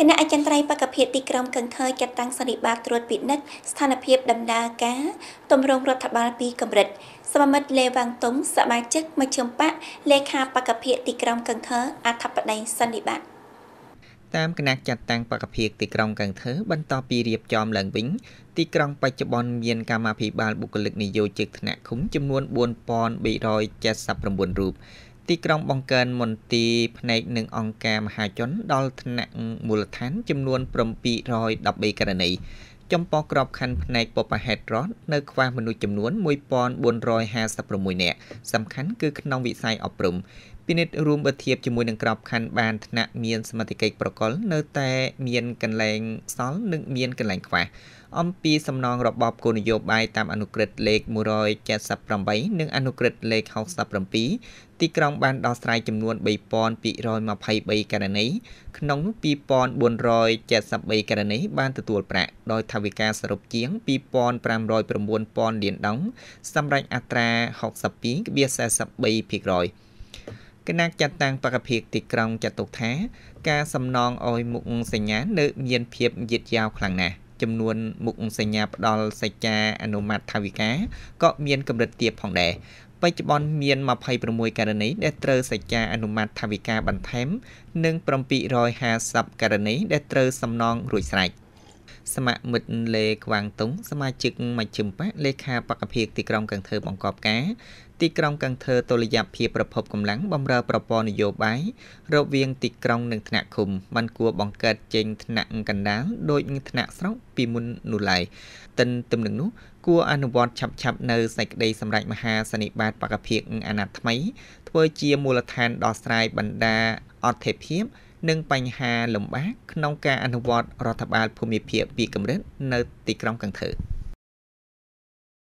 គណៈអចិន្ត្រៃយ៍បក្សភាពទីក្រុងកន្ធរចាត់តាំងសន្និបាតត្រួតពិនិត្យស្ថានភាពដំណើរការទម្រង់រដ្ឋបាលពីកម្រិតសមាមិត្តលេវ៉ាងតុងសមាជិកមជ្ឈិមបកលេខាបក្សភាពទីក្រុងកន្ធរអធិបតីសន្និបាតតាមគណៈចាត់តាំងបក្សភាពទីក្រុងកន្ធរបន្តពីរៀបចំឡើងវិញទីក្រុងបច្ចុប្បន្នមានកម្មាភិបាលបុគ្គលិកនយោជិកថ្នាក់ឃុំចំនួន4379រូបទីក្រុងបង្កើនមន្ទីរផ្នែកនិងអង្គការមហាជនដល់ថ្នាក់មូលដ្ឋានចំនួន713ករណីចំពោះក្របខ័ណ្ឌផ្នែកបព្វហេតុរដ្ឋនៅខ្វះមនុស្សចំនួន1456នាក់សំខាន់គឺក្នុងវិស័យអប់រំពិនិត្យរួមបើធៀបជាមួយនឹងក្របខ័ណ្ឌបានថ្នាក់មានសមត្ថកិច្ចប្រកលនៅតែមានកន្លែងសល់និងមានកន្លែងខ្វះអំពីសំណងរបបគោលនយោបាយតាមអនុក្រឹត្យលេខ178និងអនុក្រឹត្យលេខ67ទីក្រុងបានដោះស្រាយចំនួន3223ករណីក្នុងនោះ2473ករណីបានទទួលប្រាក់ដោយថវិកាសរុបជាង2509,000លានដុល្លារសម្រាប់អត្រា 62.43%គណៈចាត់តាំងបក្សភាពទីក្រុងចាត់ទុកថាការសំណងឲ្យមុខសញ្ញានៅមានភាពយឺតយ៉ាវខ្លាំងណាស់ចំនួនមុខសញ្ញាផ្ដល់សេចក្ដីអនុម័តថវិកាក៏មានកម្រិតទាបផងដែរបច្ចុប្បន្នមាន26ករណីដែលត្រូវសេចក្ដីអនុម័តថវិកាបន្ថែមនិង750ករណីដែលត្រូវសំណងរួចស្រេចសមាមិត្តលេខ្វាងតុងសមាជិកមជ្ឈិមបកលេខាបក្សភាពទីក្រុងកន្ធរបង្កប់ការទីក្រុងកន្ធរតុល្យភាពប្រភពកម្លាំងបម្រើប្រព័ន្ធនយោបាយរវាងទីក្រុងនិងថ្នាក់ឃុំបានគួរបង្កើតចេញថ្នាក់កណ្ដាលដោយថ្នាក់ស្រុកពីមុននោះឡើយទំនឹងនោះគួរអនុវត្តឆាប់ៗនៅសេចក្តីសម្រេចមហាសន្និបាតបក្សភាពអាណត្តិថ្មីធ្វើជាមូលដ្ឋានដោះស្រាយបណ្ដាអត្ថិភាពនិងបញ្ហាលំបាកក្នុងការអនុវត្តរដ្ឋបាលភូមិភាគពីកម្រិតនៅទីក្រុងកន្ធរ